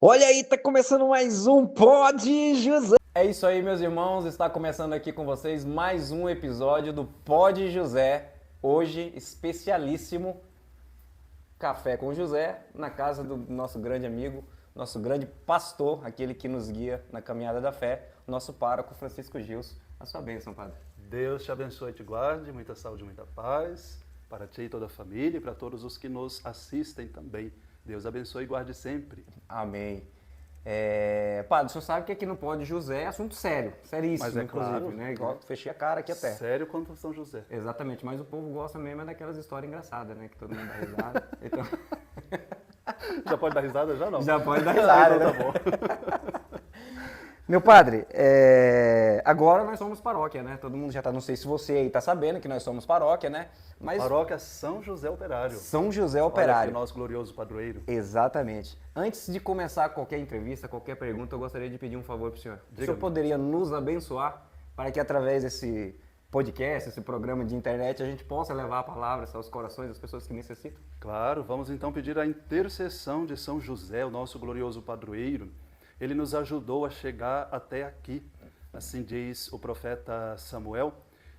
Olha aí, tá começando mais um Pod José. É isso aí, meus irmãos. Está começando aqui com vocês mais um episódio do Pod José. Hoje, especialíssimo, Café com José, na casa do nosso grande amigo, nosso grande pastor, aquele que nos guia na caminhada da fé, nosso pároco Francisco Gilson. A sua bênção, padre. Deus te abençoe e te guarde, muita saúde, muita paz, para ti e toda a família e para todos os que nos assistem também. Deus abençoe e guarde sempre. Amém. Padre, o senhor sabe que aqui no Pod José é assunto sério, seríssimo, Mas é inclusive, claro, né? Igual fechei a cara aqui até. Sério quanto São José. Exatamente, mas o povo gosta mesmo é daquelas histórias engraçadas, né? Que todo mundo dá risada. Então... Já pode dar risada? Já não. Já pode dar risada, então né? tá bom. Meu padre, agora nós somos paróquia, né? Todo mundo já tá, não sei se você aí tá sabendo que nós somos paróquia, né? Mas Paróquia São José Operário. São José Olha Operário. aqui, nosso glorioso padroeiro. Exatamente. Antes de começar qualquer entrevista, qualquer pergunta, eu gostaria de pedir um favor pro senhor. O senhor poderia nos abençoar para que através desse podcast, esse programa de internet, a gente possa levar a palavra aos corações das pessoas que necessitam? Claro, vamos então pedir a intercessão de São José, o nosso glorioso padroeiro. Ele nos ajudou a chegar até aqui, assim diz o profeta Samuel.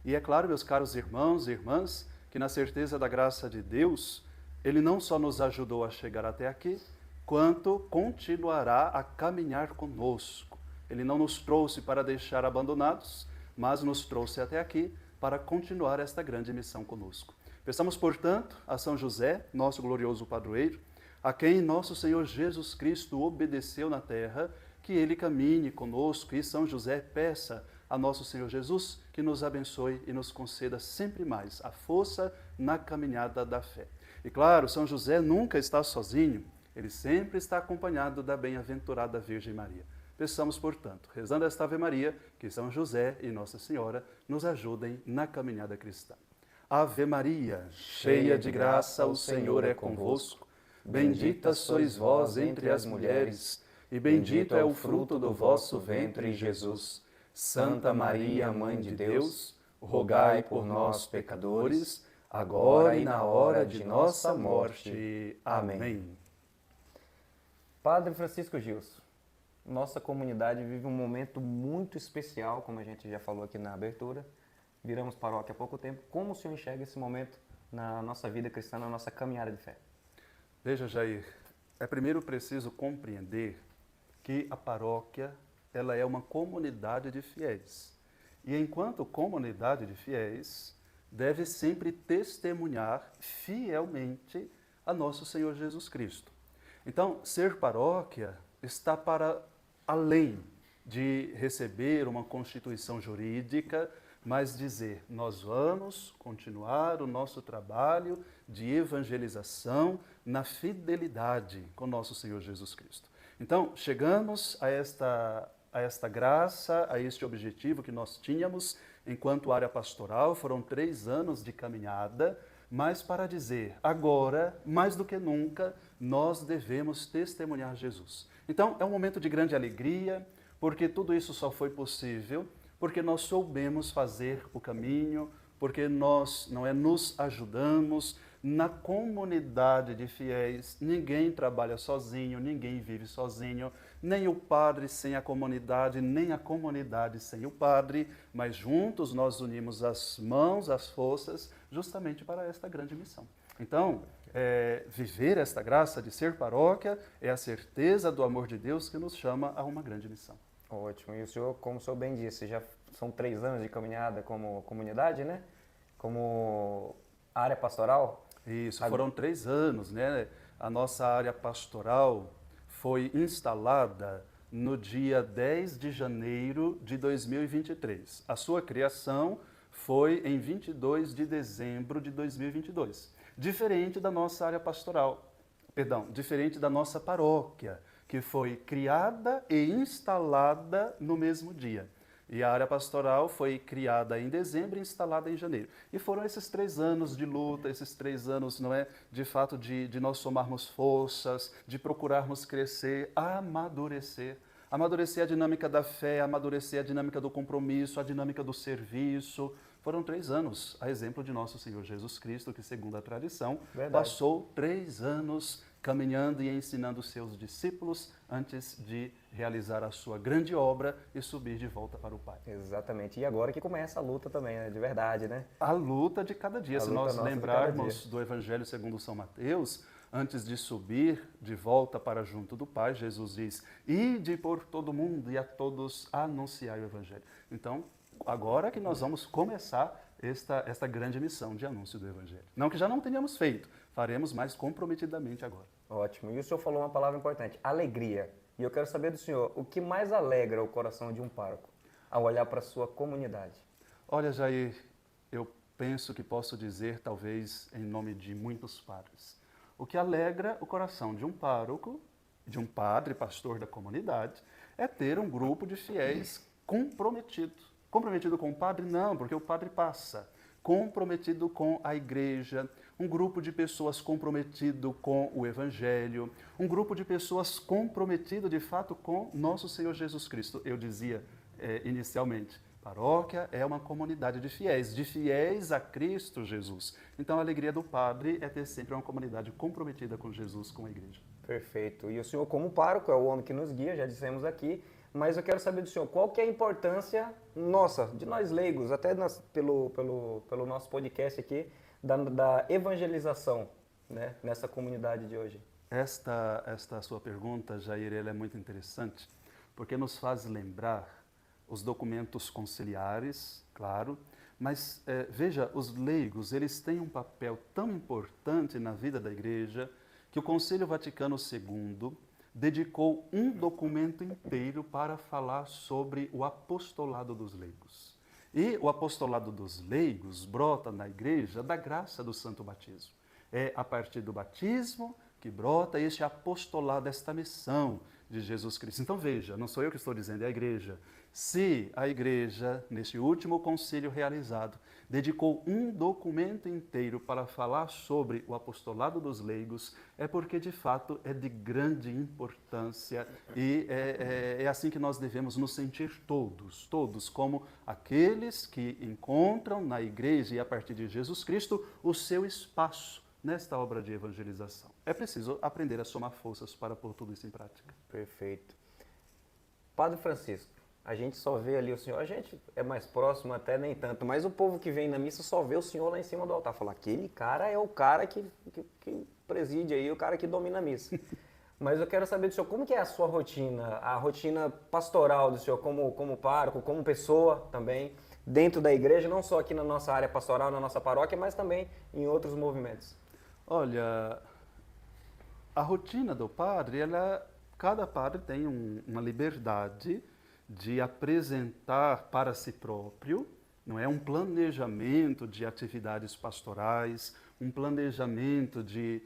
E é claro, meus caros irmãos e irmãs, que na certeza da graça de Deus, Ele não só nos ajudou a chegar até aqui, quanto continuará a caminhar conosco. Ele não nos trouxe para deixar abandonados, mas nos trouxe até aqui para continuar esta grande missão conosco. Peçamos, portanto, a São José, nosso glorioso padroeiro, a quem nosso Senhor Jesus Cristo obedeceu na terra, que Ele caminhe conosco e São José peça a nosso Senhor Jesus que nos abençoe e nos conceda sempre mais a força na caminhada da fé. E claro, São José nunca está sozinho, ele sempre está acompanhado da bem-aventurada Virgem Maria. Peçamos, portanto, rezando esta Ave Maria, que São José e Nossa Senhora nos ajudem na caminhada cristã. Ave Maria, cheia de graça, o Senhor é convosco. Bendita sois vós entre as mulheres, e bendito é o fruto do vosso ventre, Jesus. Santa Maria, Mãe de Deus, rogai por nós, pecadores, agora e na hora de nossa morte. Amém. Padre Francisco Gilson, nossa comunidade vive um momento muito especial, como a gente já falou aqui na abertura. Viramos paróquia há pouco tempo. Como o senhor enxerga esse momento na nossa vida cristã, na nossa caminhada de fé? Veja, Jair, é primeiro preciso compreender que a paróquia ela é uma comunidade de fiéis. E enquanto comunidade de fiéis, deve sempre testemunhar fielmente a nosso Senhor Jesus Cristo. Então, ser paróquia está para além de receber uma constituição jurídica, mas dizer, nós vamos continuar o nosso trabalho de evangelização na fidelidade com nosso Senhor Jesus Cristo. Então, chegamos a esta graça, a este objetivo que nós tínhamos enquanto área pastoral, foram 3 anos de caminhada, mas para dizer, agora, mais do que nunca, nós devemos testemunhar Jesus. Então, é um momento de grande alegria, porque tudo isso só foi possível porque nós soubemos fazer o caminho, porque nós nos ajudamos na comunidade de fiéis. Ninguém trabalha sozinho, ninguém vive sozinho, nem o padre sem a comunidade, nem a comunidade sem o padre, mas juntos nós unimos as mãos, as forças, justamente para esta grande missão. Então, viver esta graça de ser paróquia é a certeza do amor de Deus que nos chama a uma grande missão. Ótimo. E o senhor, como o senhor bem disse, já são 3 anos de caminhada como comunidade, né? Como área pastoral? Isso, foram 3 anos, né? A nossa área pastoral foi instalada no dia 10 de janeiro de 2023. A sua criação foi em 22 de dezembro de 2022. Diferente da nossa área pastoral, diferente da nossa paróquia, que foi criada e instalada no mesmo dia. E a área pastoral foi criada em dezembro e instalada em janeiro. E foram esses 3 anos de luta, esses 3 anos, de fato, de nós somarmos forças, de procurarmos crescer, amadurecer. Amadurecer a dinâmica da fé, amadurecer a dinâmica do compromisso, a dinâmica do serviço. Foram 3 anos, a exemplo de nosso Senhor Jesus Cristo, que, segundo a tradição, passou 3 anos caminhando e ensinando os seus discípulos antes de realizar a sua grande obra e subir de volta para o Pai. Exatamente. E agora que começa a luta também, né? De verdade, né? A luta de cada dia. A Se luta nós nossa de lembrarmos cada dia. do Evangelho segundo São Mateus, antes de subir de volta para junto do Pai, Jesus diz: ide por todo mundo e a todos anunciai o Evangelho. Então, agora que nós vamos começar esta grande missão de anúncio do Evangelho. Não que já não tenhamos feito, faremos mais comprometidamente agora. Ótimo. E o senhor falou uma palavra importante, alegria. E eu quero saber do senhor, o que mais alegra o coração de um pároco ao olhar para a sua comunidade? Olha, Jair, eu penso que posso dizer, talvez em nome de muitos padres, o que alegra o coração de um pároco, de um padre, pastor da comunidade, é ter um grupo de fiéis comprometido. Comprometido com o padre? Não, porque o padre passa. Comprometido com a igreja, um grupo de pessoas comprometido com o Evangelho, um grupo de pessoas comprometido de fato com nosso Senhor Jesus Cristo. Eu dizia inicialmente, paróquia é uma comunidade de fiéis a Cristo Jesus. Então a alegria do padre é ter sempre uma comunidade comprometida com Jesus, com a igreja. Perfeito. E o senhor, como pároco, é o homem que nos guia, já dissemos aqui, mas eu quero saber do senhor, qual que é a importância nossa, de nós leigos, até pelo nosso podcast aqui, da evangelização, né, nessa comunidade de hoje? Esta sua pergunta, Jair, ela é muito interessante, porque nos faz lembrar os documentos conciliares, claro, mas veja, os leigos, eles têm um papel tão importante na vida da igreja que o Concílio Vaticano II dedicou um documento inteiro para falar sobre o apostolado dos leigos. E o apostolado dos leigos brota na igreja da graça do santo batismo. É a partir do batismo que brota este apostolado, esta missão de Jesus Cristo. Então veja, não sou eu que estou dizendo, é a igreja. Se a igreja, neste último concílio realizado, dedicou um documento inteiro para falar sobre o apostolado dos leigos, é porque de fato é de grande importância e é assim que nós devemos nos sentir todos como aqueles que encontram na igreja e a partir de Jesus Cristo o seu espaço nesta obra de evangelização. É preciso aprender a somar forças para pôr tudo isso em prática. Perfeito. Padre Francisco, a gente só vê ali o senhor, a gente é mais próximo até nem tanto, mas o povo que vem na missa só vê o senhor lá em cima do altar. Fala, aquele cara é o cara que preside aí, o cara que domina a missa. Mas eu quero saber do senhor, como que é a sua rotina, a rotina pastoral do senhor como pároco, como pessoa também, dentro da igreja, não só aqui na nossa área pastoral, na nossa paróquia, mas também em outros movimentos? Olha, a rotina do padre, cada padre tem uma liberdade de apresentar para si próprio, não é, um planejamento de atividades pastorais, um planejamento de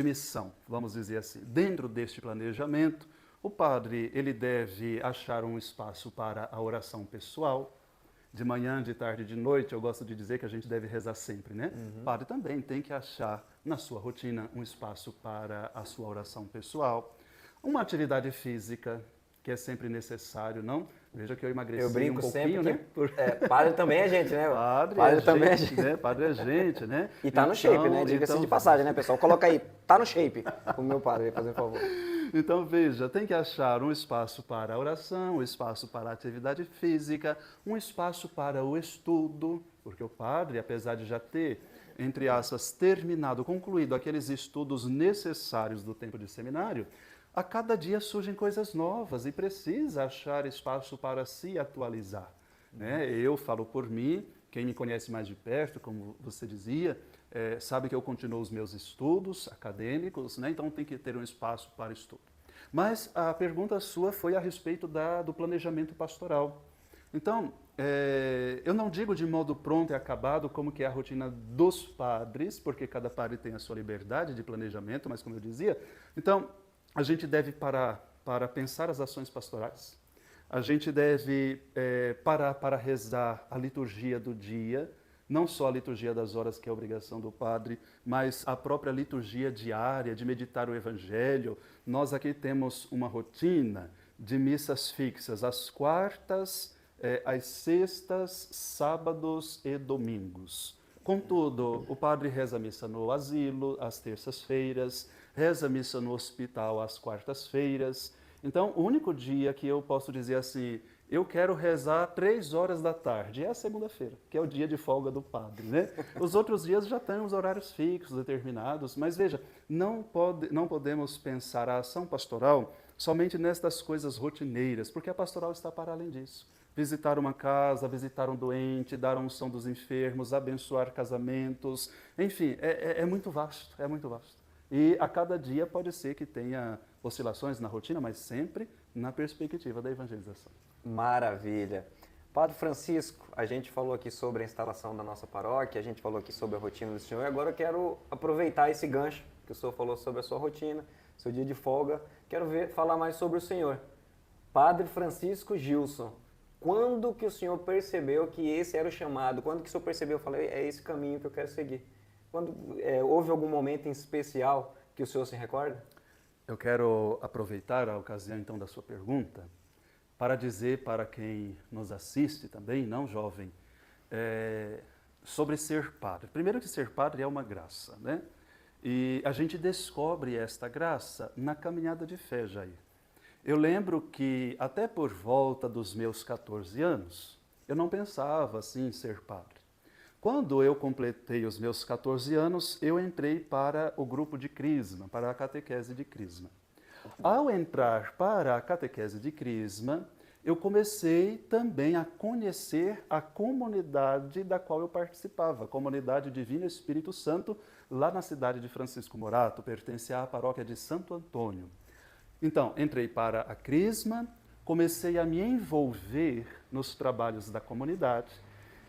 missão, vamos dizer assim. Dentro deste planejamento, o padre ele deve achar um espaço para a oração pessoal, de manhã, de tarde, de noite. Eu gosto de dizer que a gente deve rezar sempre, né? O padre também tem que achar na sua rotina um espaço para a sua oração pessoal, uma atividade física, que é sempre necessário, não? Veja que eu emagreci Eu brinco um pouquinho, sempre né? Padre também é gente, né? Padre também é gente, né? Padre é gente, né? E tá no shape, né? Diga-se de passagem, né, pessoal? Coloca aí, tá no shape, o meu padre, fazer favor. Então, veja, tem que achar um espaço para a oração, um espaço para a atividade física, um espaço para o estudo, porque o padre, apesar de já ter, entre aspas, concluído aqueles estudos necessários do tempo de seminário, a cada dia surgem coisas novas e precisa achar espaço para se atualizar, né? Eu falo por mim, quem me conhece mais de perto, como você dizia, sabe que eu continuo os meus estudos acadêmicos, né? Então tem que ter um espaço para estudo. Mas a pergunta sua foi a respeito do planejamento pastoral. Então, eu não digo de modo pronto e acabado como que é a rotina dos padres, porque cada padre tem a sua liberdade de planejamento, mas como eu dizia, então a gente deve parar para pensar as ações pastorais, a gente deve parar para rezar a liturgia do dia, não só a liturgia das horas, que é a obrigação do padre, mas a própria liturgia diária, de meditar o Evangelho. Nós aqui temos uma rotina de missas fixas, às quartas, às sextas, sábados e domingos. Contudo, o padre reza a missa no asilo, às terças-feiras, reza a missa no hospital às quartas-feiras. Então, o único dia que eu posso dizer assim, eu quero rezar 3 horas da tarde, é a segunda-feira, que é o dia de folga do padre, né? Os outros dias já têm os horários fixos, determinados, mas veja, não podemos pensar a ação pastoral somente nestas coisas rotineiras, porque a pastoral está para além disso. Visitar uma casa, visitar um doente, dar a unção dos enfermos, abençoar casamentos, enfim, é muito vasto, é muito vasto. E a cada dia pode ser que tenha oscilações na rotina, mas sempre na perspectiva da evangelização. Maravilha. Padre Francisco, a gente falou aqui sobre a instalação da nossa paróquia, a gente falou aqui sobre a rotina do senhor, e agora eu quero aproveitar esse gancho que o senhor falou sobre a sua rotina, seu dia de folga, quero falar mais sobre o senhor. Padre Francisco Gilson, quando que o senhor percebeu que esse era o chamado? Quando que o senhor percebeu, eu falei, é esse caminho que eu quero seguir? Houve algum momento em especial que o senhor se recorda? Eu quero aproveitar a ocasião, então, da sua pergunta para dizer para quem nos assiste também, não jovem, sobre ser padre. Primeiro que ser padre é uma graça, né? E a gente descobre esta graça na caminhada de fé, Jair. Eu lembro que até por volta dos meus 14 anos, eu não pensava assim em ser padre. Quando eu completei os meus 14 anos, eu entrei para o grupo de Crisma, para a catequese de Crisma. Ao entrar para a catequese de Crisma, eu comecei também a conhecer a comunidade da qual eu participava, a comunidade Divino Espírito Santo, lá na cidade de Francisco Morato, pertencia à paróquia de Santo Antônio. Então, entrei para a Crisma, comecei a me envolver nos trabalhos da comunidade,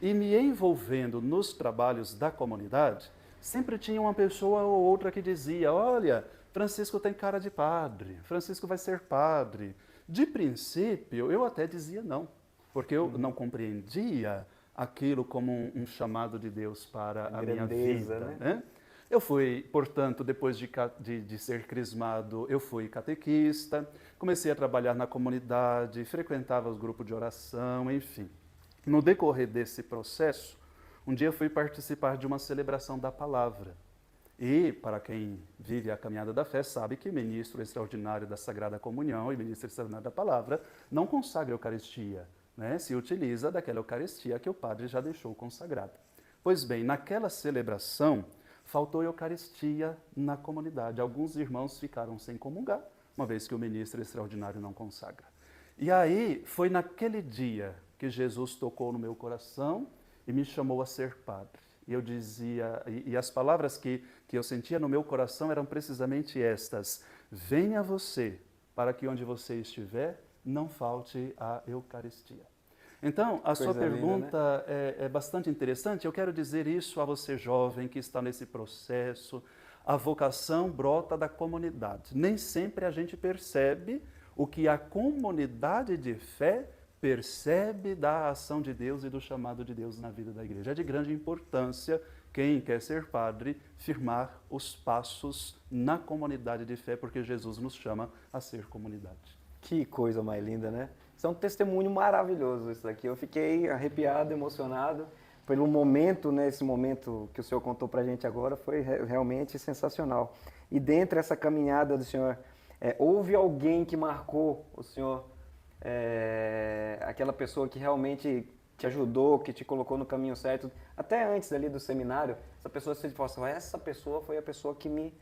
e me envolvendo nos trabalhos da comunidade, sempre tinha uma pessoa ou outra que dizia, olha, Francisco tem cara de padre, Francisco vai ser padre. De princípio, eu até dizia não, porque eu não compreendia aquilo como um chamado de Deus para a minha vida. Né? Eu fui, portanto, depois de ser crismado, eu fui catequista, comecei a trabalhar na comunidade, frequentava os grupos de oração, enfim. No decorrer desse processo, um dia eu fui participar de uma celebração da palavra. E, para quem vive a caminhada da fé, sabe que ministro extraordinário da Sagrada Comunhão e ministro extraordinário da palavra não consagra a Eucaristia, né? Se utiliza daquela Eucaristia que o padre já deixou consagrada. Pois bem, naquela celebração, faltou Eucaristia na comunidade. Alguns irmãos ficaram sem comungar, uma vez que o ministro extraordinário não consagra. E aí, foi naquele dia que Jesus tocou no meu coração e me chamou a ser padre. E eu dizia, e as palavras que eu sentia no meu coração eram precisamente estas: venha você, para que onde você estiver, não falte a Eucaristia. Então, a sua pergunta é bastante interessante. Eu quero dizer isso a você jovem que está nesse processo. A vocação brota da comunidade. Nem sempre a gente percebe o que a comunidade de fé percebe da ação de Deus e do chamado de Deus na vida da igreja. É de grande importância, quem quer ser padre, firmar os passos na comunidade de fé, porque Jesus nos chama a ser comunidade. Que coisa mais linda, né? Isso é um testemunho maravilhoso isso daqui. Eu fiquei arrepiado, emocionado pelo momento, né? Esse momento que o senhor contou pra gente agora foi realmente sensacional. E dentro dessa caminhada do senhor, houve alguém que marcou o senhor, aquela pessoa que realmente te ajudou, que te colocou no caminho certo, até antes ali do seminário, essa pessoa, você fala assim, essa pessoa foi a pessoa que me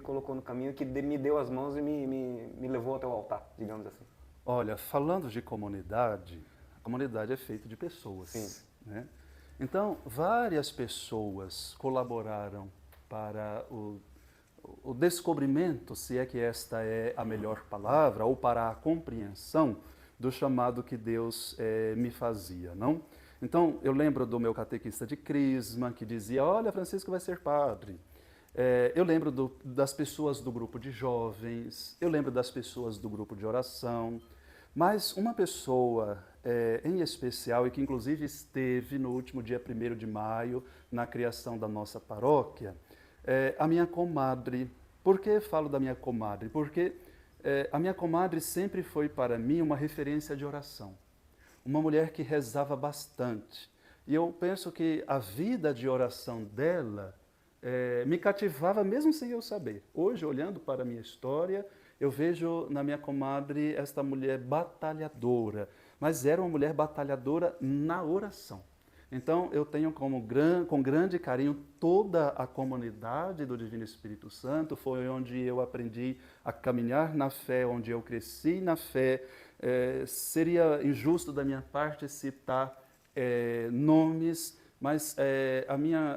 colocou no caminho, que me deu as mãos e me levou até o altar, digamos assim. Olha, falando de comunidade, a comunidade é feita de pessoas. Sim. Né? Então, várias pessoas colaboraram para o descobrimento, se é que esta é a melhor palavra, ou para a compreensão do chamado que Deus me fazia, não? Então, eu lembro do meu catequista de Crisma, que dizia, olha, Francisco vai ser padre. Eu lembro das pessoas do grupo de jovens, eu lembro das pessoas do grupo de oração, mas uma pessoa em especial, e que inclusive esteve no último dia 1º de maio, na criação da nossa paróquia, a minha comadre. Por que falo da minha comadre? Porque a minha comadre sempre foi para mim uma referência de oração. Uma mulher que rezava bastante. E eu penso que a vida de oração dela me cativava mesmo sem eu saber. Hoje, olhando para a minha história, eu vejo na minha comadre esta mulher batalhadora, mas era uma mulher batalhadora na oração. Então, eu tenho com grande carinho toda a comunidade do Divino Espírito Santo. Foi onde eu aprendi a caminhar na fé, onde eu cresci na fé. Seria injusto da minha parte citar nomes, mas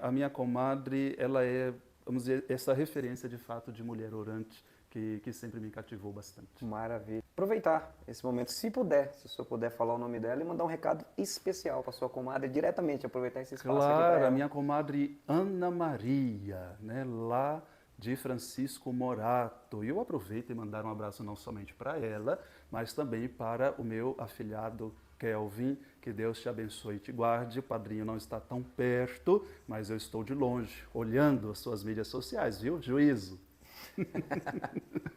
a minha comadre, ela é, vamos dizer, essa referência de fato de mulher orante que sempre me cativou bastante. Maravilha. Aproveitar esse momento, se puder, se o senhor puder falar o nome dela e mandar um recado especial para sua comadre, diretamente, aproveitar esse espaço aqui para Claro, ela. a minha comadre Ana Maria, né, lá de Francisco Morato. E eu aproveito e mandar um abraço não somente para ela, mas também para o meu afilhado Kelvin. Que Deus te abençoe e te guarde. O padrinho não está tão perto, mas eu estou de longe, olhando as suas mídias sociais, viu? Juízo.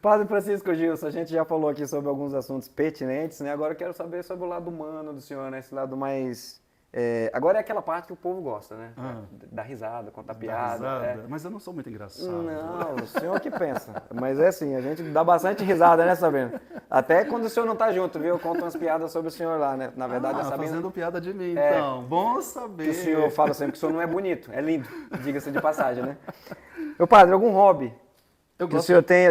Padre Francisco Gilson, a gente já falou aqui sobre alguns assuntos pertinentes, né? Agora eu quero saber sobre o lado humano do senhor, né? Esse lado mais... agora é aquela parte que o povo gosta, né? Da risada, contar piada. Mas eu não sou muito engraçado. Não, o senhor que pensa. Mas é assim, a gente dá bastante risada, né, Sabino? Até quando o senhor não tá junto, viu? Eu conto umas piadas sobre o senhor lá, né? Na verdade, a Sabina... fazendo piada de mim, então. Bom saber. Que o senhor fala sempre que o senhor não é bonito, é lindo, diga-se de passagem, né? Meu padre, algum hobby que o senhor tenha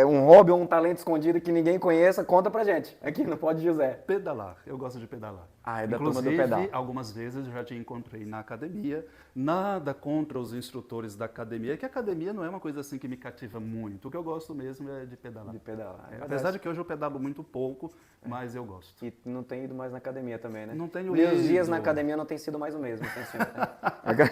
um hobby ou um talento escondido que ninguém conheça, conta pra gente, aqui no Pod José. Pedalar, eu gosto de pedalar. Ah, é da Inclusive, turma do pedal. algumas vezes eu já te encontrei na academia, nada contra os instrutores da academia, que a academia não é uma coisa assim que me cativa muito, o que eu gosto mesmo é de pedalar. De pedalar. Apesar de que hoje eu pedalo muito pouco, mas eu gosto. E não tem ido mais na academia também, né? Não tenho Meus ido. dias na academia não tem sido mais o mesmo, sem senhor, né?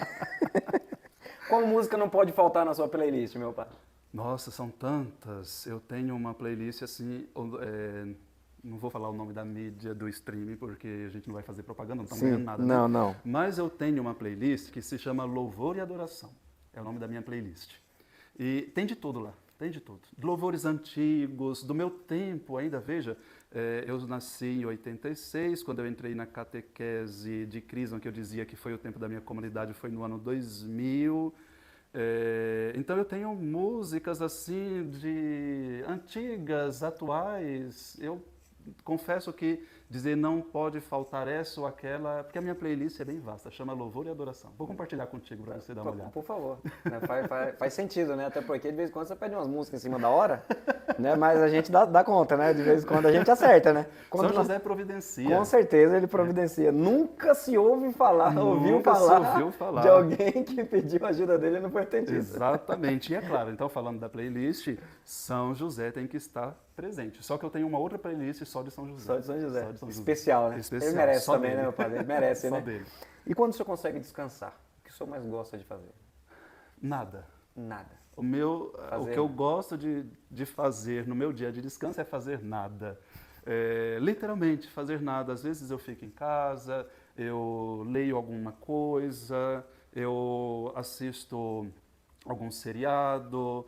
Qual música não pode faltar na sua playlist, meu pai? Nossa, são tantas. Eu tenho uma playlist assim, não vou falar o nome da mídia do streaming, porque a gente não vai fazer propaganda, não estamos ganhando nada. Não, né? não. Mas eu tenho uma playlist que se chama Louvor e Adoração. É o nome da minha playlist. E tem de tudo lá, tem de tudo. Louvores antigos, do meu tempo ainda, veja, eu nasci em 86, quando eu entrei na catequese de Crisma, que eu dizia que foi o tempo da minha comunidade, foi no ano 2000. Então eu tenho músicas assim de antigas, atuais. Eu confesso que dizer não pode faltar essa ou aquela, porque a minha playlist é bem vasta, chama Louvor e Adoração. Vou compartilhar contigo para você dar uma olhada. Por favor. Né? Faz sentido, né? Até porque de vez em quando você pede umas músicas em cima da hora, né? Mas a gente dá conta, né? De vez em quando a gente acerta, né? São José providencia. Com certeza ele providencia. Nunca se ouviu falar de alguém que pediu ajuda dele e não foi atendido. Exatamente. E é claro, então falando da playlist, São José tem que estar presente. Só que eu tenho uma outra playlist só de São José. Só de São José. Só de São José. Especial, né? Especial. Ele merece Só também, dele. né, meu padre? Ele merece, Só né? dele. E quando o senhor consegue descansar? O que o senhor mais gosta de fazer? Nada. Nada. O que eu gosto de fazer no meu dia de descanso é fazer nada. Literalmente, fazer nada. Às vezes eu fico em casa, eu leio alguma coisa, eu assisto algum seriado,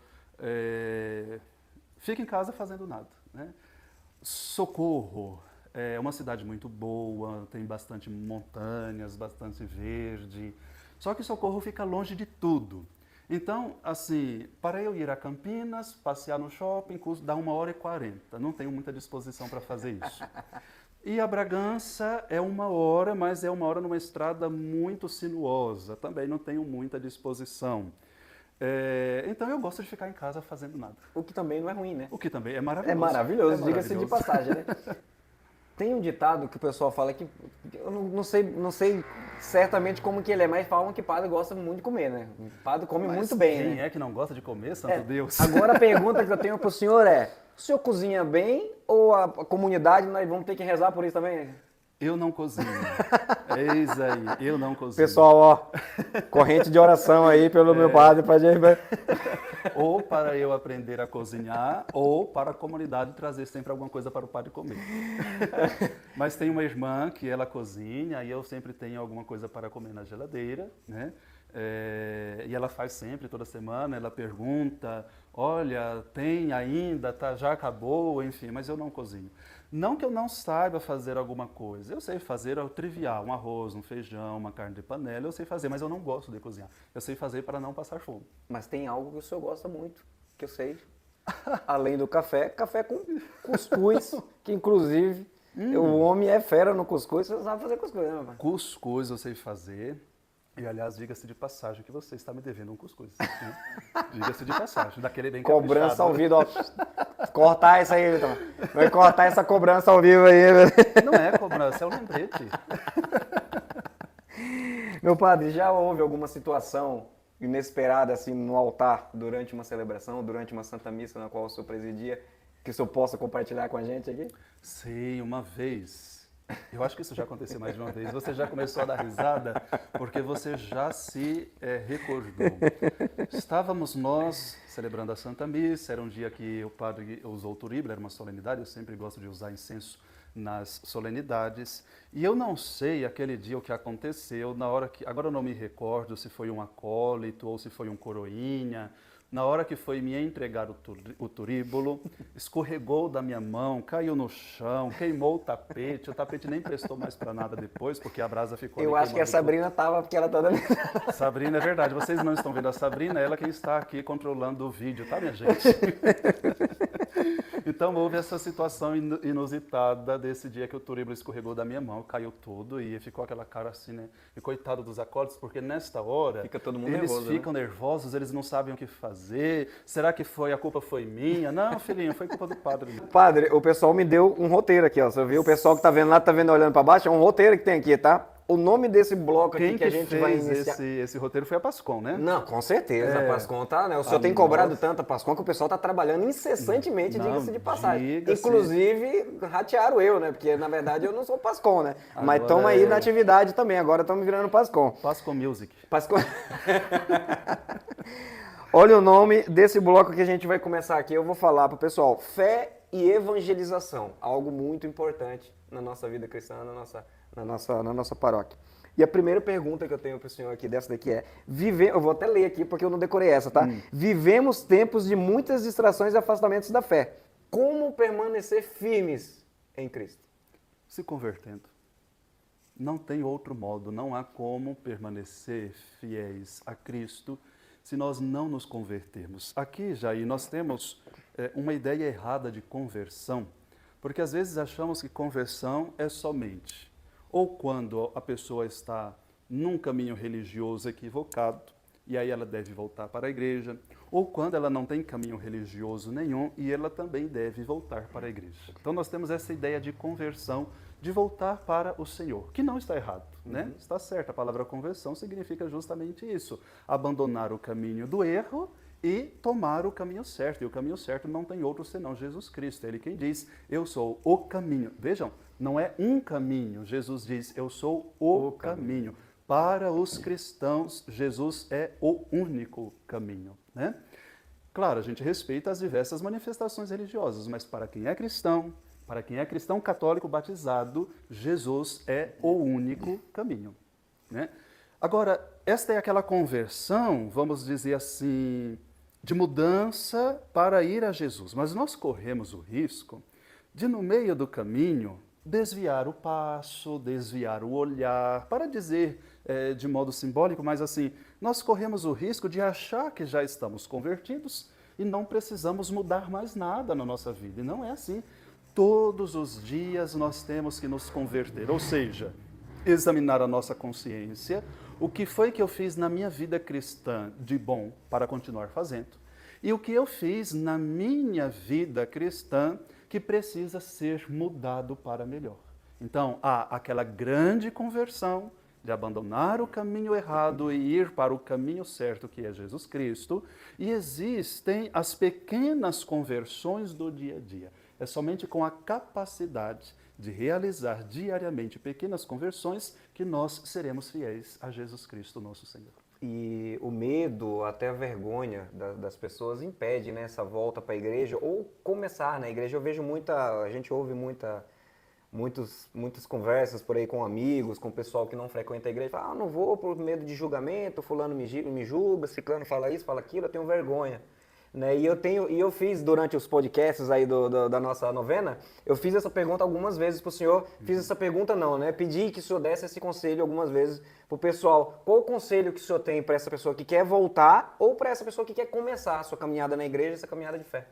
fico em casa fazendo nada, né? Socorro é uma cidade muito boa, tem bastante montanhas, bastante verde, só que Socorro fica longe de tudo. Então, assim, para eu ir a Campinas, passear no shopping, dá 1h40, não tenho muita disposição para fazer isso. E a Bragança é 1 hora, mas é 1 hora numa estrada muito sinuosa, também não tenho muita disposição. Então eu gosto de ficar em casa fazendo nada. O que também não é ruim, né? O que também é maravilhoso. É maravilhoso, diga-se de passagem, né? Tem um ditado que o pessoal fala que, eu não sei certamente como que ele é, mas falam que padre gosta muito de comer, né? O padre come muito bem, quem né? é que não gosta de comer, santo Deus? Agora a pergunta que eu tenho pro senhor é, o senhor cozinha bem ou a comunidade, nós vamos ter que rezar por isso também? Eu não cozinho. Eis aí, eu não cozinho. Pessoal, ó, corrente de oração aí pelo meu padre pra gente. Ou para eu aprender a cozinhar, ou para a comunidade trazer sempre alguma coisa para o padre comer. Mas tem uma irmã que ela cozinha e eu sempre tenho alguma coisa para comer na geladeira, né? E ela faz sempre, toda semana, ela pergunta, olha, tem ainda, tá, já acabou, enfim, mas eu não cozinho. Não que eu não saiba fazer alguma coisa, eu sei fazer o trivial, um arroz, um feijão, uma carne de panela, eu sei fazer, mas eu não gosto de cozinhar. Eu sei fazer para não passar fome. Mas tem algo que o senhor gosta muito, que eu sei. Além do café, café com cuscuz, que inclusive o homem é fera no cuscuz, você sabe fazer cuscuz, né, papai? Cuscuz eu sei fazer. E, aliás, diga-se de passagem que você está me devendo um cuscuz. Né? Diga-se de passagem, daquele bem Cobrança caprichado. ao vivo, ó. Cortar isso aí, Vitor. Vai cortar essa cobrança ao vivo aí, velho. Não é cobrança, é um lembrete. Meu padre, já houve alguma situação inesperada assim no altar durante uma celebração, durante uma Santa Missa na qual o senhor presidia, que o senhor possa compartilhar com a gente aqui? Sim, uma vez. Eu acho que isso já aconteceu mais de uma vez. Você já começou a dar risada porque você já se recordou. Estávamos nós celebrando a Santa Missa, era um dia que o padre usou o turíbulo, era uma solenidade, eu sempre gosto de usar incenso nas solenidades. E eu não sei aquele dia o que aconteceu, na hora que, agora eu não me recordo se foi um acólito ou se foi um coroinha, na hora que foi me entregar o turíbulo, escorregou da minha mão, caiu no chão, queimou o tapete nem prestou mais para nada depois, porque a brasa ficou ali Eu acho que a queimando Sabrina tava, porque ela tá dando... tudo. Sabrina, é verdade, vocês não estão vendo a Sabrina, ela quem está aqui controlando o vídeo, tá, minha gente? Então houve essa situação inusitada desse dia que o turíbulo escorregou da minha mão, caiu tudo e ficou aquela cara assim, né? E coitado dos acólitos, porque nesta hora Fica todo mundo eles nervoso, ficam nervosos, eles não sabem o que fazer. Será que a culpa foi minha? Não, filhinho, foi culpa do padre. Padre, o pessoal me deu um roteiro aqui, ó. Você viu? O pessoal que tá vendo lá, tá vendo olhando pra baixo, é um roteiro que tem aqui, tá? O nome desse bloco aqui Quem que a gente vai fez iniciar... esse roteiro foi a Pascom, né? Não, com certeza, a Pascom tá, né? O senhor A tem cobrado nossa- tanto a Pascom que o pessoal tá trabalhando incessantemente, Não, diga-se de passagem. diga-se. Inclusive, ratearam eu, né? Porque, na verdade, eu não sou Pascom, né? Mas Agora estamos aí é- na atividade também, agora estamos virando Pascom. Pascom Music. Pascom... Olha o nome desse bloco que a gente vai começar aqui, eu vou falar pro pessoal. Fé e evangelização, algo muito importante na nossa vida cristã, na nossa paróquia. E a primeira pergunta que eu tenho para o senhor aqui, dessa daqui é, eu vou até ler aqui porque eu não decorei essa, tá? Vivemos tempos de muitas distrações e afastamentos da fé. Como permanecer firmes em Cristo? Se convertendo. Não tem outro modo, não há como permanecer fiéis a Cristo se nós não nos convertermos. Aqui, Jair, nós temos uma ideia errada de conversão, porque às vezes achamos que conversão é somente ou quando a pessoa está num caminho religioso equivocado, e aí ela deve voltar para a igreja, ou quando ela não tem caminho religioso nenhum e ela também deve voltar para a igreja. Então nós temos essa ideia de conversão, de voltar para o Senhor, que não está errado, né? Está certo, a palavra conversão significa justamente isso, abandonar o caminho do erro e tomar o caminho certo. E o caminho certo não tem outro senão Jesus Cristo. É Ele quem diz, eu sou o caminho. Vejam, não é um caminho. Jesus diz, eu sou o caminho. Para os cristãos, Jesus é o único caminho, né? Claro, a gente respeita as diversas manifestações religiosas, mas para quem é cristão católico batizado, Jesus é o único caminho, né? Agora, esta é aquela conversão, vamos dizer assim, de mudança para ir a Jesus. Mas nós corremos o risco de, no meio do caminho, desviar o passo, desviar o olhar, para dizer de modo simbólico, mas assim, nós corremos o risco de achar que já estamos convertidos e não precisamos mudar mais nada na nossa vida. E não é assim. Todos os dias nós temos que nos converter, ou seja, examinar a nossa consciência, o que foi que eu fiz na minha vida cristã de bom para continuar fazendo, e o que eu fiz na minha vida cristã que precisa ser mudado para melhor. Então, há aquela grande conversão de abandonar o caminho errado e ir para o caminho certo, que é Jesus Cristo, e existem as pequenas conversões do dia a dia. É somente com a capacidade de realizar diariamente pequenas conversões que nós seremos fiéis a Jesus Cristo, nosso Senhor. E o medo, até a vergonha das pessoas impede, né, essa volta para a igreja ou começar na igreja. Eu vejo a gente ouve muitas conversas por aí com amigos, com o pessoal que não frequenta a igreja. Fala, não vou por medo de julgamento, fulano me julga, ciclano fala isso, fala aquilo, eu tenho vergonha. né? E eu fiz durante os podcasts aí da nossa novena, eu fiz essa pergunta algumas vezes pro senhor. Fiz essa pergunta não, né? Pedi que o senhor desse esse conselho algumas vezes pro pessoal. Qual o conselho que o senhor tem para essa pessoa que quer voltar ou para essa pessoa que quer começar a sua caminhada na igreja, essa caminhada de fé?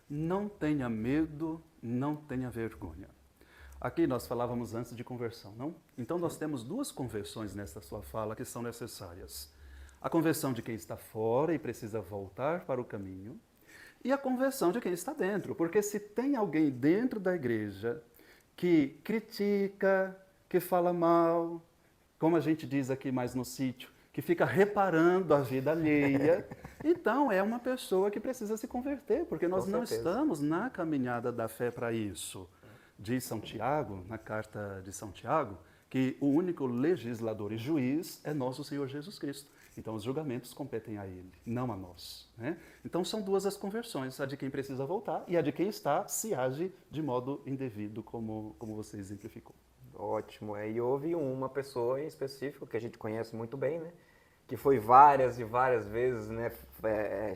Não tenha medo, não tenha vergonha. Aqui nós falávamos antes de conversão, não? Então nós temos duas conversões nesta sua fala que são necessárias. A conversão de quem está fora e precisa voltar para o caminho, e a conversão de quem está dentro. Porque se tem alguém dentro da igreja que critica, que fala mal, como a gente diz aqui mais no sítio, que fica reparando a vida alheia, então é uma pessoa que precisa se converter, porque nós não estamos na caminhada da fé para isso. Diz São Tiago, na carta de São Tiago, que o único legislador e juiz é nosso Senhor Jesus Cristo. Então os julgamentos competem a Ele, não a nós, né? Então são duas as conversões, a de quem precisa voltar e a de quem está, se age de modo indevido, como você exemplificou. Ótimo. E houve uma pessoa em específico que a gente conhece muito bem, né? Que foi várias e várias vezes, né,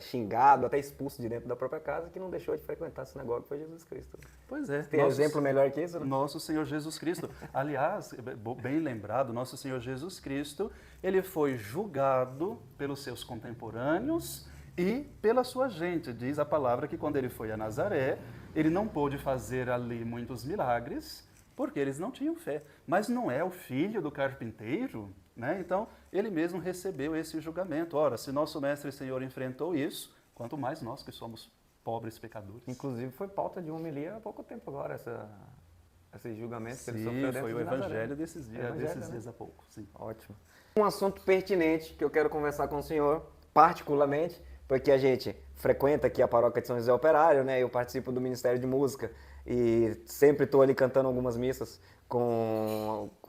xingado, até expulso de dentro da própria casa, que não deixou de frequentar a sinagoga, que foi Jesus Cristo. Pois é. Tem exemplo melhor que isso, né? Nosso Senhor Jesus Cristo. Aliás, bem lembrado, nosso Senhor Jesus Cristo, ele foi julgado pelos seus contemporâneos e pela sua gente. Diz a palavra que quando ele foi a Nazaré, ele não pôde fazer ali muitos milagres, porque eles não tinham fé. Mas não é o filho do carpinteiro, né? Então, ele mesmo recebeu esse julgamento. Ora, se nosso Mestre e Senhor enfrentou isso, quanto mais nós que somos pobres pecadores. Inclusive, foi pauta de uma homilia há pouco tempo agora, esse julgamento que ele Sim, sofreu dentro foi o de Nazaré. evangelho desses dias, Evangelho, né? há pouco. Sim. Ótimo. Um assunto pertinente que eu quero conversar com o senhor, particularmente, porque a gente frequenta aqui a paróquia de São José Operário, né? Eu participo do Ministério de Música e sempre estou ali cantando algumas missas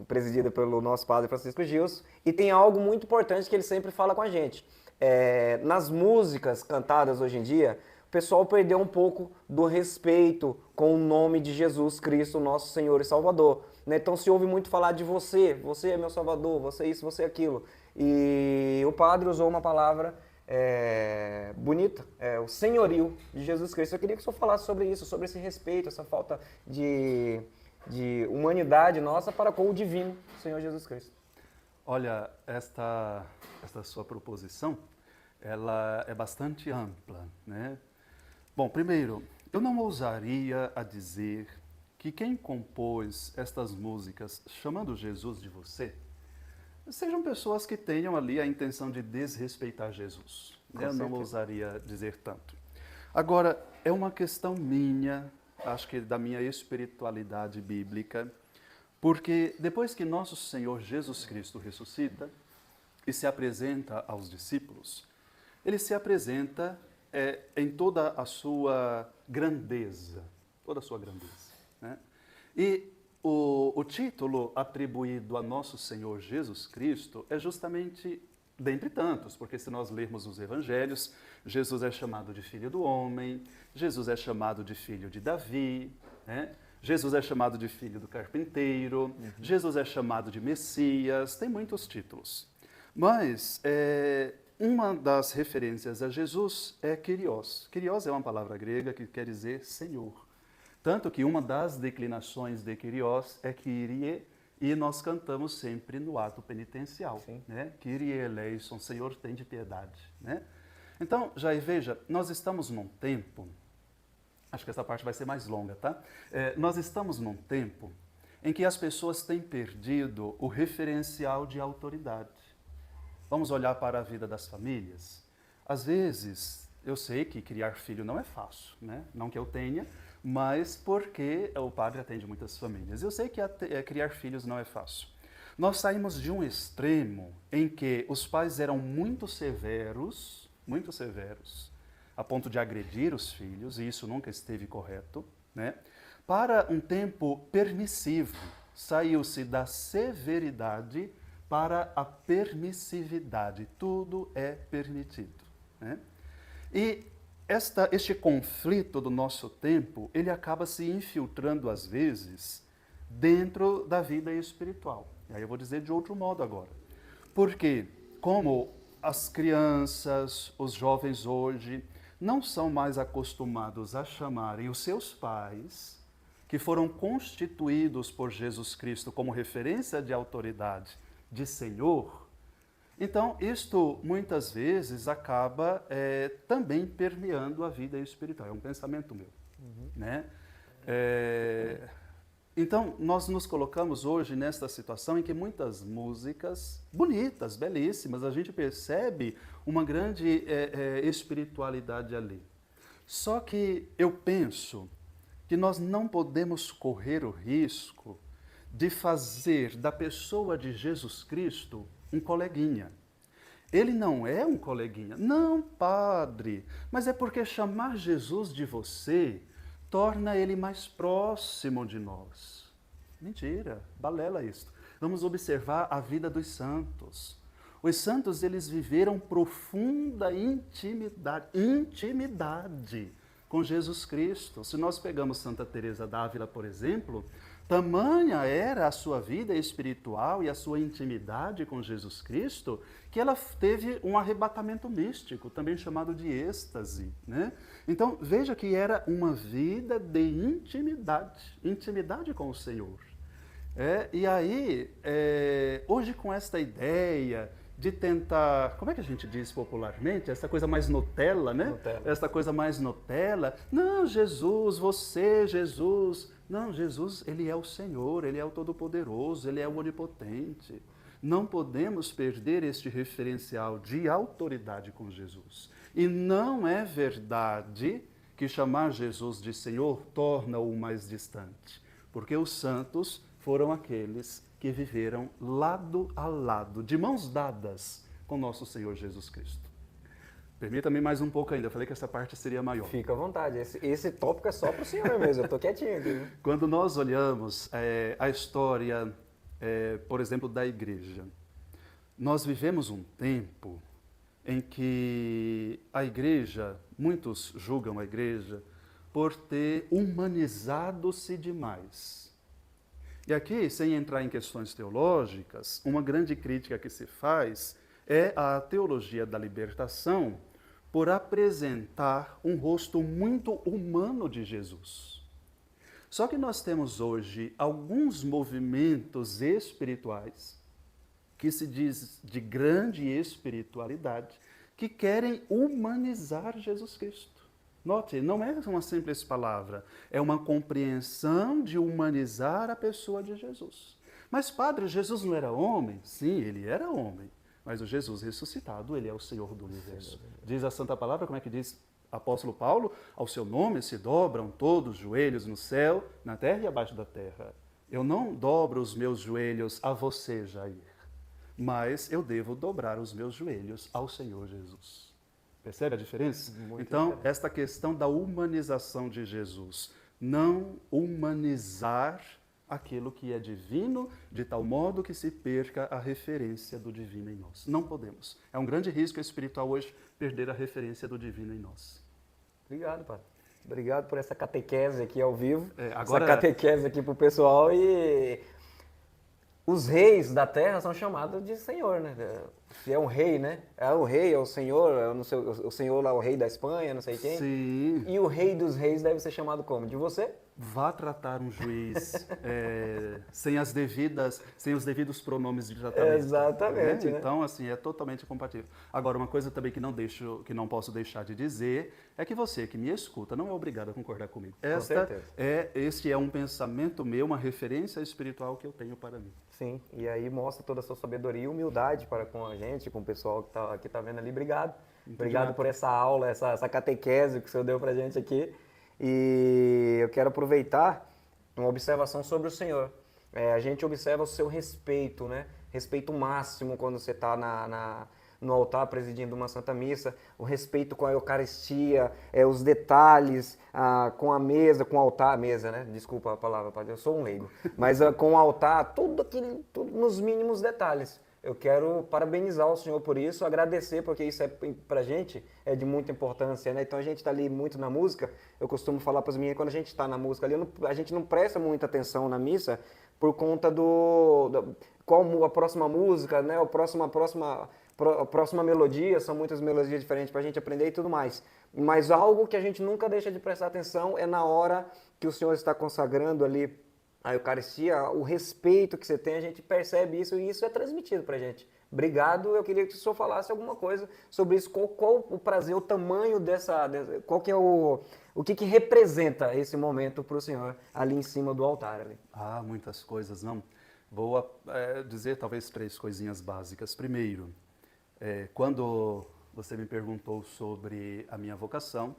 presidida pelo nosso padre Francisco Gilson, e tem algo muito importante que ele sempre fala com a gente. Nas músicas cantadas hoje em dia, o pessoal perdeu um pouco do respeito com o nome de Jesus Cristo, nosso Senhor e Salvador, né? Então se ouve muito falar de você é meu Salvador, você é isso, você é aquilo. E o padre usou uma palavra bonita, o senhorio de Jesus Cristo. Eu queria que o senhor falasse sobre isso, sobre esse respeito, essa falta de humanidade nossa para com o divino Senhor Jesus Cristo. Olha, esta sua proposição, ela é bastante ampla, né? Bom, primeiro, eu não ousaria a dizer que quem compôs estas músicas chamando Jesus de você, sejam pessoas que tenham ali a intenção de desrespeitar Jesus. Eu não ousaria dizer tanto. Agora, é uma questão minha, acho que da minha espiritualidade bíblica, porque depois que nosso Senhor Jesus Cristo ressuscita e se apresenta aos discípulos, ele se apresenta em toda a sua grandeza, né? E o título atribuído a nosso Senhor Jesus Cristo é justamente dentre tantos, porque se nós lermos os evangelhos, Jesus é chamado de Filho do Homem, Jesus é chamado de Filho de Davi, né? Jesus é chamado de Filho do Carpinteiro, Jesus é chamado de Messias, tem muitos títulos. Mas uma das referências a Jesus é Kyrios. Kyrios é uma palavra grega que quer dizer Senhor. Tanto que uma das declinações de Kyrios é Kyrie, e nós cantamos sempre no ato penitencial, né? Kyrie eleison, Senhor, tem de piedade, né? Então, Jair, veja, nós estamos num tempo, acho que essa parte vai ser mais longa, tá? Nós estamos num tempo em que as pessoas têm perdido o referencial de autoridade. Vamos olhar para a vida das famílias. Às vezes, eu sei que criar filho não é fácil, né? Não que eu tenha, mas porque o padre atende muitas famílias. Eu sei que criar filhos não é fácil. Nós saímos de um extremo em que os pais eram muito severos, a ponto de agredir os filhos, e isso nunca esteve correto, né? Para um tempo permissivo, saiu-se da severidade para a permissividade. Tudo é permitido, né? E este conflito do nosso tempo, ele acaba se infiltrando, às vezes, dentro da vida espiritual. E aí eu vou dizer de outro modo agora. Porque, como as crianças, os jovens hoje, não são mais acostumados a chamarem os seus pais, que foram constituídos por Jesus Cristo como referência de autoridade, de Senhor, então isto muitas vezes acaba também permeando a vida espiritual. É um pensamento meu. Né? Então, nós nos colocamos hoje nesta situação em que muitas músicas bonitas, belíssimas, a gente percebe uma grande espiritualidade ali. Só que eu penso que nós não podemos correr o risco de fazer da pessoa de Jesus Cristo um coleguinha. Ele não é um coleguinha. Não, padre, mas é porque chamar Jesus de você torna ele mais próximo de nós. Mentira, balela isso. Vamos observar a vida dos santos. Os santos, eles viveram profunda intimidade com Jesus Cristo. Se nós pegamos Santa Teresa d'Ávila, por exemplo, tamanha era a sua vida espiritual e a sua intimidade com Jesus Cristo, que ela teve um arrebatamento místico, também chamado de êxtase, né? Então, veja que era uma vida de intimidade com o Senhor. E aí, hoje com esta ideia de tentar, como é que a gente diz popularmente? Essa coisa mais Nutella, né? Nutella. Essa coisa mais Nutella. Não, Jesus, você, Jesus. Não, Jesus, Ele é o Senhor, Ele é o Todo-Poderoso, Ele é o Onipotente. Não podemos perder este referencial de autoridade com Jesus. E não é verdade que chamar Jesus de Senhor torna-o mais distante, porque os santos foram aqueles que viveram lado a lado, de mãos dadas com nosso Senhor Jesus Cristo. Permita-me mais um pouco ainda, eu falei que essa parte seria maior. Fica à vontade, esse tópico é só para o senhor mesmo, eu estou quietinho aqui. Né? Quando nós olhamos a história, por exemplo, da igreja, nós vivemos um tempo em que a igreja, muitos julgam a igreja, por ter humanizado-se demais. E aqui, sem entrar em questões teológicas, uma grande crítica que se faz é a teologia da libertação por apresentar um rosto muito humano de Jesus. Só que nós temos hoje alguns movimentos espirituais que se diz de grande espiritualidade que querem humanizar Jesus Cristo. Note, não é uma simples palavra, é uma compreensão de humanizar a pessoa de Jesus. Mas, padre, Jesus não era homem? Sim, ele era homem, mas o Jesus ressuscitado, ele é o Senhor do universo. Diz a Santa Palavra, como é que diz apóstolo Paulo? Ao seu nome se dobram todos os joelhos no céu, na terra e abaixo da terra. Eu não dobro os meus joelhos a você, Jair, mas eu devo dobrar os meus joelhos ao Senhor Jesus. Percebe a diferença? Então, esta questão da humanização de Jesus, não humanizar aquilo que é divino, de tal modo que se perca a referência do divino em nós. Não podemos. É um grande risco espiritual hoje perder a referência do divino em nós. Obrigado, padre. Obrigado por essa catequese aqui ao vivo, agora... essa catequese aqui para o pessoal. E os reis da terra são chamados de Senhor, né? Se é um rei, né? É o rei, é o senhor, o senhor lá, o rei da Espanha, não sei quem. Sim. E o rei dos reis deve ser chamado como? De você? Vá tratar um juiz sem os devidos pronomes de tratamento. Exatamente, né? Então, assim, é totalmente compatível. Agora, uma coisa também que não posso deixar de dizer é que você que me escuta não é obrigado a concordar comigo. Este é um pensamento meu, uma referência espiritual que eu tenho para mim. Sim, e aí mostra toda a sua sabedoria e humildade para com a gente, com o pessoal que tá vendo ali. Obrigado. Obrigado por essa aula, essa catequese que o senhor deu para a gente aqui. E eu quero aproveitar uma observação sobre o senhor. A gente observa o seu respeito, né? Respeito máximo quando você está no altar presidindo uma Santa Missa, o respeito com a Eucaristia, os detalhes com a mesa, com o altar, mesa, né? Desculpa a palavra, padre, eu sou um leigo. Mas com o altar, tudo nos mínimos detalhes. Eu quero parabenizar o senhor por isso, agradecer, porque isso pra gente é de muita importância, né? Então a gente tá ali muito na música, eu costumo falar para as meninas, quando a gente está na música ali, a gente não presta muita atenção na missa por conta qual a próxima música, né? A próxima melodia, são muitas melodias diferentes para a gente aprender e tudo mais. mas algo que a gente nunca deixa de prestar atenção é na hora que o Senhor está consagrando ali a Eucaristia, o respeito que você tem, a gente percebe isso e isso é transmitido pra gente. Obrigado, eu queria que o senhor falasse alguma coisa sobre isso, qual o prazer, o tamanho qual que é o que representa esse momento para o senhor ali em cima do altar ali. Ah, muitas coisas, não. Vou dizer talvez 3 coisinhas básicas. Primeiro, quando você me perguntou sobre a minha vocação,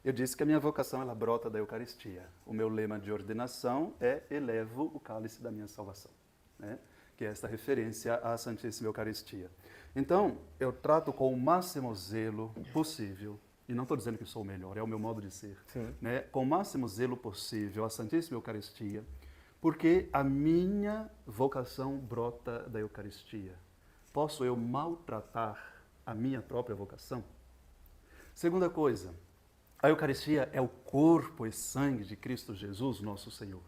eu disse que a minha vocação ela brota da Eucaristia. O meu lema de ordenação é elevo o cálice da minha salvação, né? Que é esta referência à Santíssima Eucaristia. Então, eu trato com o máximo zelo possível, e não estou dizendo que sou o melhor, é o meu modo de ser, né? Com o máximo zelo possível a Santíssima Eucaristia, porque a minha vocação brota da Eucaristia. Posso eu maltratar a minha própria vocação? Segunda coisa, a Eucaristia é o corpo e sangue de Cristo Jesus, nosso Senhor.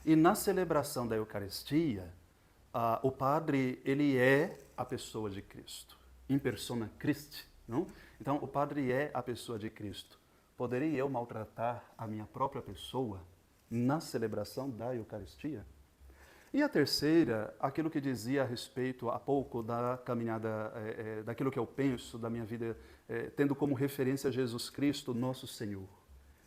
E na celebração da Eucaristia, o padre, ele é a pessoa de Cristo, in persona Christi, não? Então, o padre é a pessoa de Cristo. Poderia eu maltratar a minha própria pessoa na celebração da Eucaristia? E a terceira, aquilo que dizia a respeito há pouco da caminhada, daquilo que eu penso, da minha vida, tendo como referência Jesus Cristo, nosso Senhor.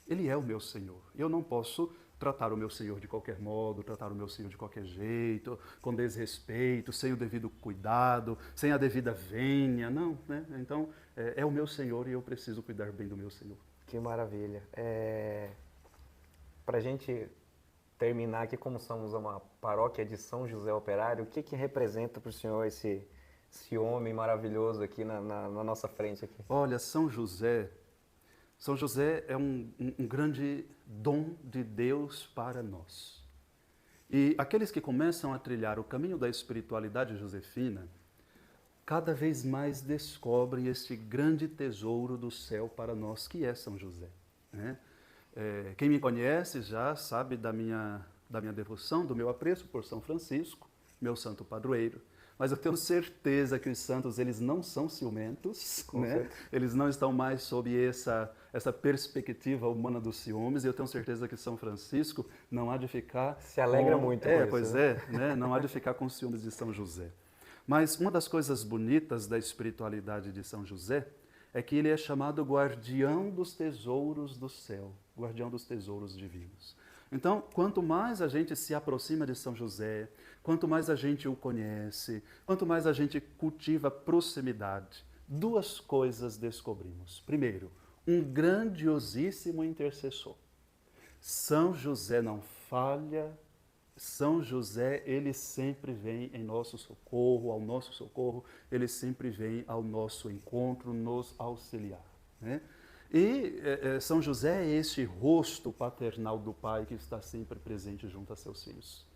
Ele é o meu Senhor. Eu não posso tratar o meu Senhor de qualquer modo, tratar o meu Senhor de qualquer jeito, com desrespeito, sem o devido cuidado, sem a devida vênia, não, né? Então, é o meu Senhor e eu preciso cuidar bem do meu Senhor. Que maravilha. Para a gente terminar aqui, como somos uma paróquia de São José Operário, o que representa para o senhor esse homem maravilhoso aqui na nossa frente aqui? Olha, São José é um grande dom de Deus para nós. E aqueles que começam a trilhar o caminho da espiritualidade josefina, cada vez mais descobrem este grande tesouro do céu para nós, que é São José, né? Quem me conhece já sabe da minha devoção, do meu apreço por São Francisco, meu santo padroeiro. Mas eu tenho certeza que os santos, eles não são ciumentos, né? Eles não estão mais sob essa perspectiva humana dos ciúmes, e eu tenho certeza que São Francisco não há de ficar... Se alegra muito com isso. Pois né? Não há de ficar com ciúmes de São José. Mas uma das coisas bonitas da espiritualidade de São José é que ele é chamado guardião dos tesouros do céu, guardião dos tesouros divinos. Então, quanto mais a gente se aproxima de São José, quanto mais a gente o conhece, quanto mais a gente cultiva proximidade, 2 coisas descobrimos. Primeiro, um grandiosíssimo intercessor. São José não falha, São José, ele sempre vem em nosso socorro, ao nosso socorro, ele sempre vem ao nosso encontro, nos auxiliar, né? E São José é este rosto paternal do Pai que está sempre presente junto a seus filhos.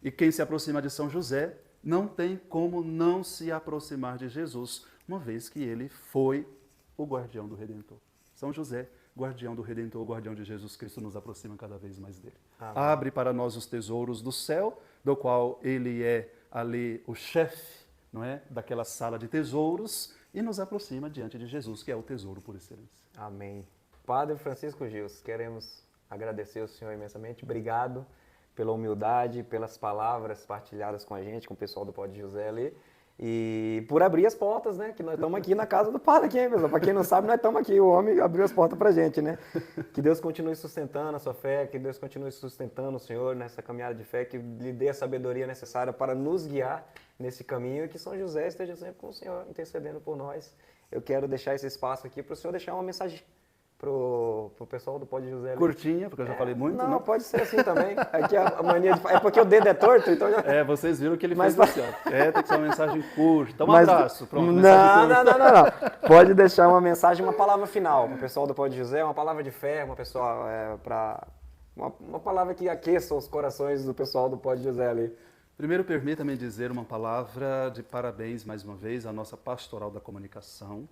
E quem se aproxima de São José não tem como não se aproximar de Jesus, uma vez que ele foi o guardião do Redentor. São José, guardião do Redentor, guardião de Jesus Cristo, nos aproxima cada vez mais dele. Amém. Abre para nós os tesouros do céu, do qual ele é ali o chefe, não é, daquela sala de tesouros, e nos aproxima diante de Jesus, que é o tesouro por excelência. Amém. Padre Francisco Gils, queremos agradecer ao senhor imensamente. Obrigado pela humildade, pelas palavras partilhadas com a gente, com o pessoal do Pod José ali. E por abrir as portas, né? Que nós estamos aqui na casa do padre aqui, hein, pessoal? Para quem não sabe, nós estamos aqui. O homem abriu as portas para a gente, né? Que Deus continue sustentando a sua fé, que Deus continue sustentando o Senhor nessa caminhada de fé, que lhe dê a sabedoria necessária para nos guiar nesse caminho e que São José esteja sempre com o Senhor, intercedendo por nós. Eu quero deixar esse espaço aqui para o senhor deixar uma mensagem pro pessoal do Pod José. Curtinha, porque eu já falei muito. Não, pode ser assim também. Aqui a mania de... É porque o dedo é torto, então... Já... vocês viram que ele fez assim, ó. Tem que ser uma mensagem curta. Então, um Mas... abraço. Pronto, não. Pode deixar uma mensagem, uma palavra final para o pessoal do Pod José, uma palavra de fé, uma palavra que aqueça os corações do pessoal do Pod José ali. Primeiro, permita-me dizer uma palavra de parabéns, mais uma vez, à nossa pastoral da comunicação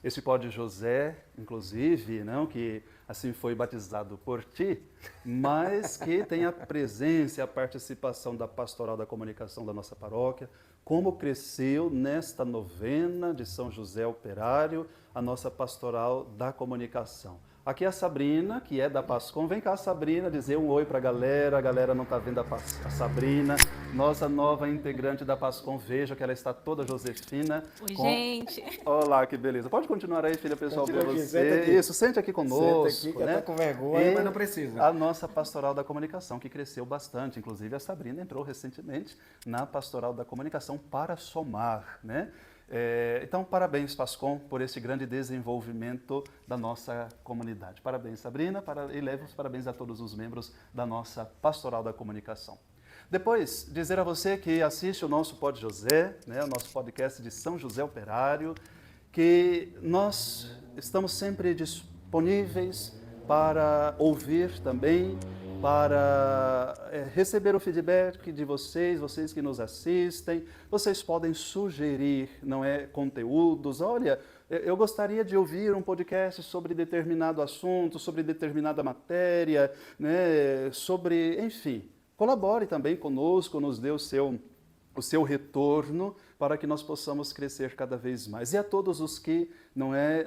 Esse Pod José, inclusive, não que assim foi batizado por ti, mas que tem a presença e a participação da Pastoral da Comunicação da nossa paróquia, como cresceu nesta novena de São José Operário, a nossa Pastoral da Comunicação. Aqui é a Sabrina, que é da Pascom. Vem cá, Sabrina, dizer um oi para a galera não está vendo a Sabrina, nossa nova integrante da Pascom. Veja que ela está toda Josefina. Oi, gente. Olá, que beleza. Pode continuar aí, filha, pessoal, ver Aqui, você. Isso, sente aqui conosco. Senta aqui, que né? eu tô com vergonha, E mas não precisa. a nossa Pastoral da Comunicação, que cresceu bastante. Inclusive, a Sabrina entrou recentemente na Pastoral da Comunicação para somar, né? Então, parabéns, Pascom, por esse grande desenvolvimento da nossa comunidade. Parabéns, Sabrina, e levo os parabéns a todos os membros da nossa Pastoral da Comunicação. Depois, dizer a você que assiste o nosso Pod José, né, o nosso podcast de São José Operário, que nós estamos sempre disponíveis para ouvir também, para receber o feedback de vocês que nos assistem. Vocês podem sugerir, conteúdos. Olha, eu gostaria de ouvir um podcast sobre determinado assunto, sobre determinada matéria, né, enfim. Colabore também conosco, nos dê o seu retorno para que nós possamos crescer cada vez mais. E a todos os que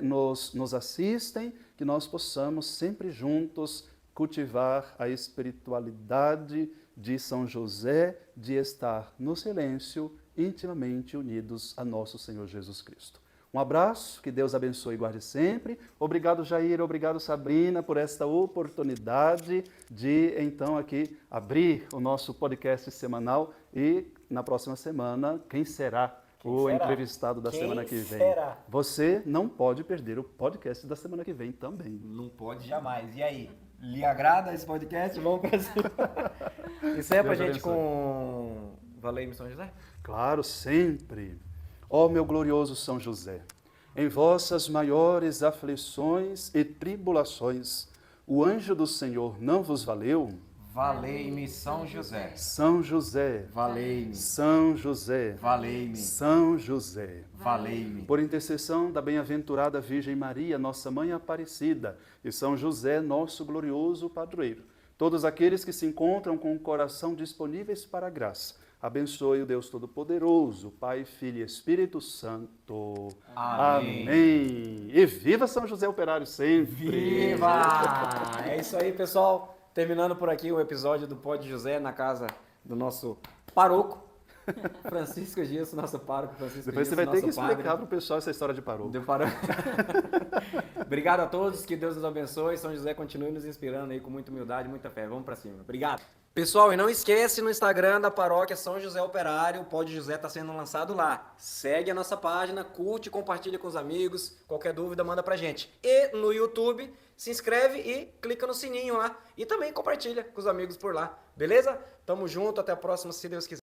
nos assistem, que nós possamos sempre juntos cultivar a espiritualidade de São José, de estar no silêncio, intimamente unidos a nosso Senhor Jesus Cristo. Um abraço, que Deus abençoe e guarde sempre. Obrigado, Jair, obrigado, Sabrina, por esta oportunidade de, então, aqui abrir o nosso podcast semanal e, na próxima semana, quem será o entrevistado da semana que vem? Será? Você não pode perder o podcast da semana que vem também. Não pode jamais. E aí? Lhe agrada esse podcast? Vamos pra cima. Encerra pra gente com Valei-me São José? Claro, sempre. Ó meu glorioso São José, em vossas maiores aflições e tribulações, o anjo do Senhor não vos valeu? Valei-me São José. São José, Valei-me. São José, Valei-me. São José. Valei-me. Por intercessão da bem-aventurada Virgem Maria, nossa Mãe Aparecida, e São José, nosso glorioso padroeiro, todos aqueles que se encontram com o coração disponíveis para a graça, abençoe o Deus Todo-Poderoso, Pai, Filho e Espírito Santo. Amém. Amém. E viva São José Operário sempre. Viva! É isso aí, pessoal. Terminando por aqui o episódio do Pod José na casa do nosso paroco, Francisco Dias, nosso pároco Francisco Depois Dias, você vai ter que nosso explicar padre. para o pessoal essa história de paróquia. Deu para... Obrigado a todos, que Deus nos abençoe. São José continue nos inspirando aí com muita humildade, muita fé. Vamos para cima. Obrigado. Pessoal, e não esquece no Instagram da paróquia São José Operário, o Pod José está sendo lançado lá. Segue a nossa página, curte, compartilha com os amigos. Qualquer dúvida, manda pra gente. E no YouTube, se inscreve e clica no sininho lá. E também compartilha com os amigos por lá. Beleza? Tamo junto, até a próxima, se Deus quiser.